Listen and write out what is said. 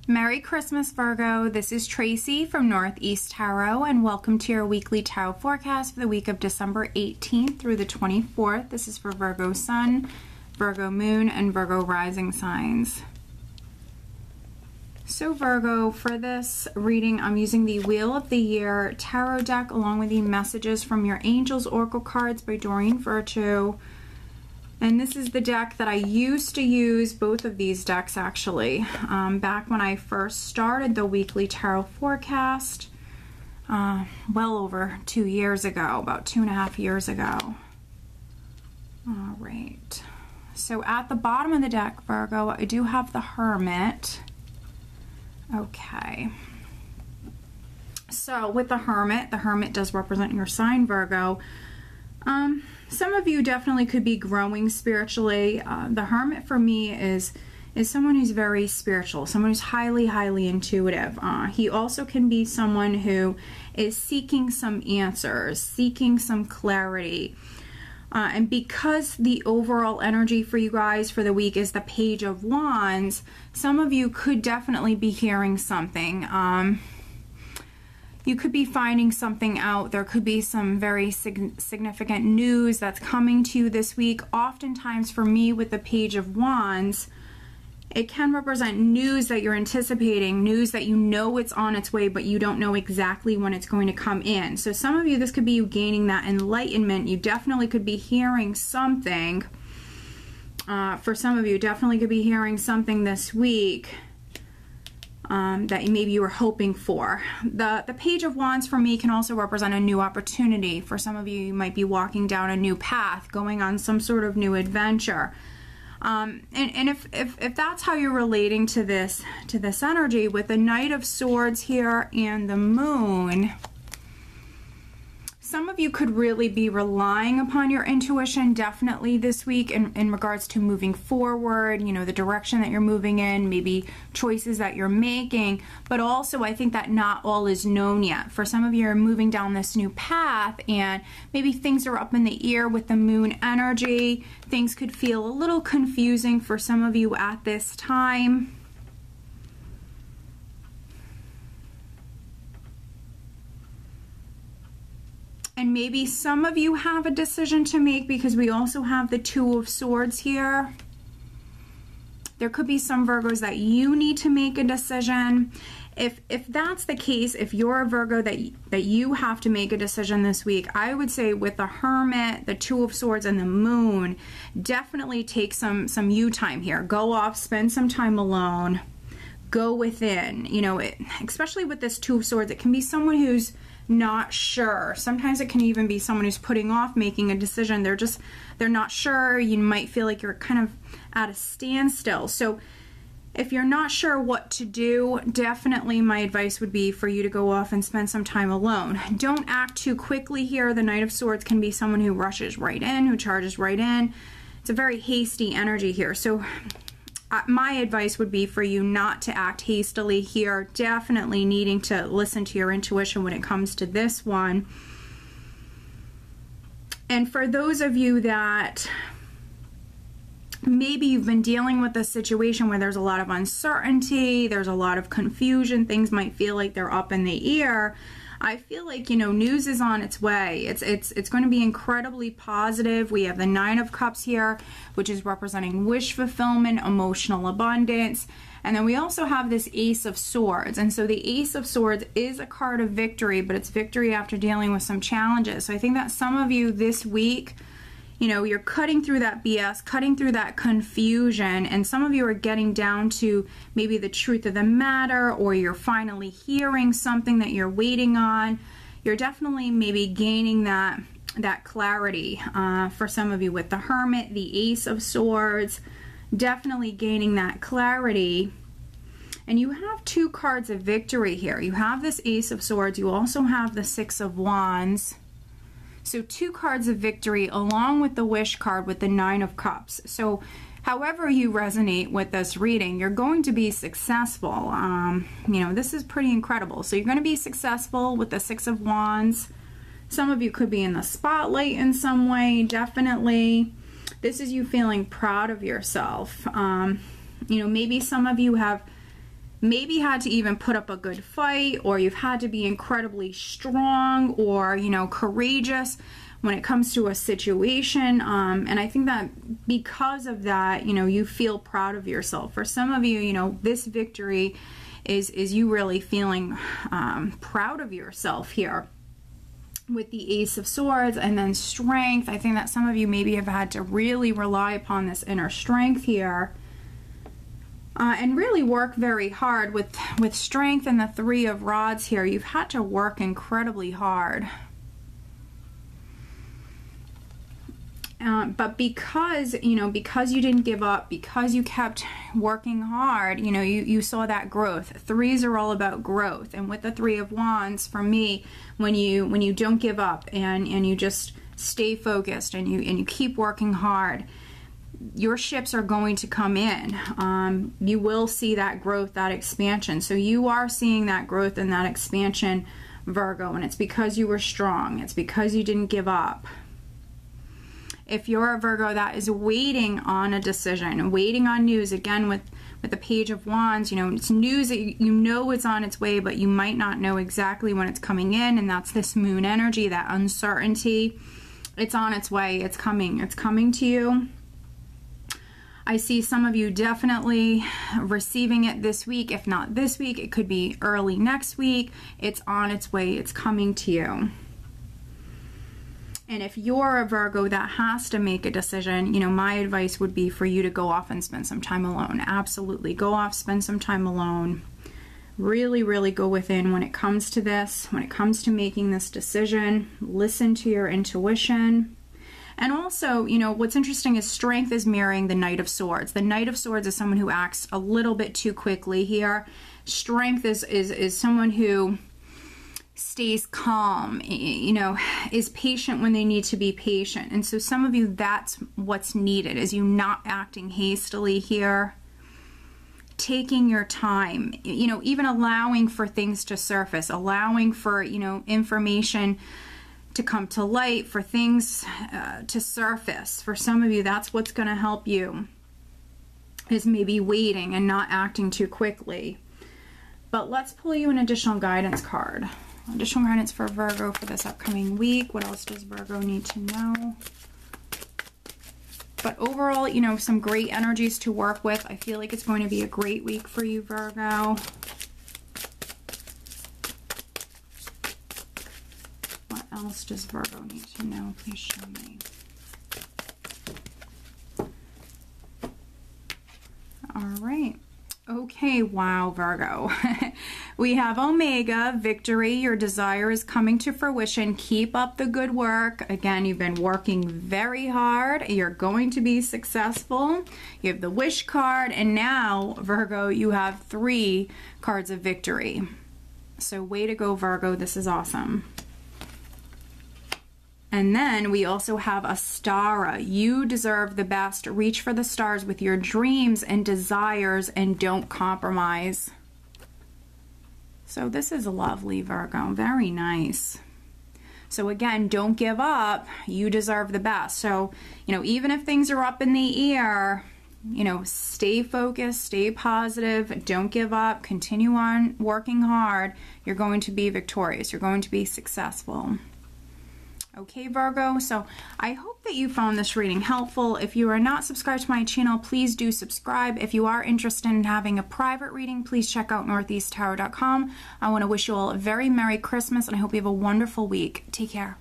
Merry Christmas, Virgo. This is Tracy from Northeast Tarot, and welcome to your weekly tarot forecast for the week of December 18th through the 24th. This is for Virgo Sun, Virgo Moon, and Virgo Rising signs. So Virgo, for this reading, I'm using the Wheel of the Year tarot deck along with the Messages from Your Angels Oracle cards by Doreen Virtue. And this is the deck that I used to use, both of these decks actually, back when I first started the weekly tarot forecast, well over 2 years ago, about 2.5 years ago. All right, so at the bottom of the deck, Virgo, I do have the Hermit. Okay, so with the Hermit does represent your sign, Virgo. Some of you definitely could be growing spiritually. The Hermit for me is someone who's very spiritual, someone who's highly intuitive. He also can be someone who is seeking some answers, seeking some clarity. And because the overall energy for you guys for the week is the Page of Wands, some of you could definitely be hearing something. You could be finding something out. There could be some very significant news that's coming to you this week. Oftentimes for me with the Page of Wands, it can represent news that you're anticipating, news that you know it's on its way, but you don't know exactly when it's going to come in. So some of you, this could be you gaining that enlightenment. You definitely could be hearing something. For some of you, definitely could be hearing something this week that maybe you were hoping for. The Page of Wands for me can also represent a new opportunity. For some of you, you might be walking down a new path, going on some sort of new adventure. And if that's how you're relating to this energy, with the Knight of Swords here and the Moon, some of you could really be relying upon your intuition definitely this week in regards to moving forward, you know, the direction that you're moving in, maybe choices that you're making. But also I think that not all is known yet. For some of you are moving down this new path and maybe things are up in the air with the Moon energy. Things could feel a little confusing for some of you at this time. And maybe some of you have a decision to make, because we also have the Two of Swords here. There could be some Virgos that you need to make a decision. If that's the case, if you're a Virgo that you have to make a decision this week, I would say with the Hermit, the Two of Swords, and the Moon, definitely take some you time here. Go off, spend some time alone, go within. You know, especially with this Two of Swords, it can be someone who's not sure. Sometimes it can even be someone who's putting off making a decision. They're not sure. You might feel like you're kind of at a standstill. So if you're not sure what to do, definitely my advice would be for you to go off and spend some time alone. Don't act too quickly here. The Knight of Swords can be someone who rushes right in, who charges right in. It's a very hasty energy here. So my advice would be for you not to act hastily here. Definitely needing to listen to your intuition when it comes to this one. And for those of you that maybe you've been dealing with a situation where there's a lot of uncertainty, there's a lot of confusion, things might feel like they're up in the air, I feel like, you know, news is on its way. It's going to be incredibly positive. We have the Nine of Cups here, which is representing wish fulfillment, emotional abundance. And then we also have this Ace of Swords. And so the Ace of Swords is a card of victory, but it's victory after dealing with some challenges. So I think that some of you this week, you know, you're cutting through that BS, cutting through that confusion, and some of you are getting down to maybe the truth of the matter, or you're finally hearing something that you're waiting on. You're definitely maybe gaining that clarity for some of you with the Hermit, the Ace of Swords, definitely gaining that clarity. And you have two cards of victory here. You have this Ace of Swords. You also have the Six of Wands. So two cards of victory along with the wish card with the Nine of Cups. So however you resonate with this reading, you're going to be successful. You know, this is pretty incredible. So you're going to be successful with the Six of Wands. Some of you could be in the spotlight in some way, definitely. This is you feeling proud of yourself. You know, maybe some of you have maybe had to even put up a good fight, or you've had to be incredibly strong or, you know, courageous when it comes to a situation. And I think that because of that, you know, you feel proud of yourself. For some of you, you know, this victory is you really feeling proud of yourself here with the Ace of Swords. And then strength, I think that some of you maybe have had to really rely upon this inner strength here, and really work very hard with strength. And the Three of Rods here, you've had to work incredibly hard. But because, you know, because you didn't give up, because you kept working hard, you know, you saw that growth. Threes are all about growth. And with the Three of Wands, for me, when you don't give up and you just stay focused and you keep working hard, your ships are going to come in. You will see that growth, that expansion. So you are seeing that growth and that expansion, Virgo, and it's because you were strong. It's because you didn't give up. If you're a Virgo that is waiting on a decision, waiting on news, again with the Page of Wands, you know, it's news that you know it's on its way, but you might not know exactly when it's coming in, and that's this moon energy, that uncertainty. It's on its way. It's coming to you. I see some of you definitely receiving it this week. If not this week, it could be early next week. It's on its way. It's coming to you. And if you're a Virgo that has to make a decision, you know, my advice would be for you to go off and spend some time alone. Absolutely. Go off, spend some time alone. Really, really go within when it comes to this, when it comes to making this decision. Listen to your intuition. And also, you know, what's interesting is strength is mirroring the Knight of Swords. The Knight of Swords is someone who acts a little bit too quickly here. Strength is someone who stays calm, you know, is patient when they need to be patient. And so some of you, that's what's needed, is you not acting hastily here, taking your time, you know, even allowing for things to surface, allowing for, you know, information to come to light, for things to surface. For some of you, that's what's going to help you, is maybe waiting and not acting too quickly. But let's pull you an additional guidance card. Additional guidance for Virgo for this upcoming week. What else does Virgo need to know? But overall, you know, some great energies to work with. I feel like it's going to be a great week for you, Virgo. What else does Virgo need to know? Please show me. All right. Okay, wow, Virgo. We have Omega, victory. Your desire is coming to fruition. Keep up the good work. Again, you've been working very hard. You're going to be successful. You have the Wish card, and now, Virgo, you have 3 cards of victory. So way to go, Virgo. This is awesome. And then we also have Astara. You deserve the best. Reach for the stars with your dreams and desires and don't compromise. So this is lovely, Virgo. Very nice. So again, don't give up. You deserve the best. So, you know, even if things are up in the air, you know, stay focused, stay positive, don't give up, continue on working hard. You're going to be victorious. You're going to be successful. Okay, Virgo, so I hope that you found this reading helpful. If you are not subscribed to my channel, please do subscribe. If you are interested in having a private reading, please check out northeasttarot.com. I want to wish you all a very Merry Christmas, and I hope you have a wonderful week. Take care.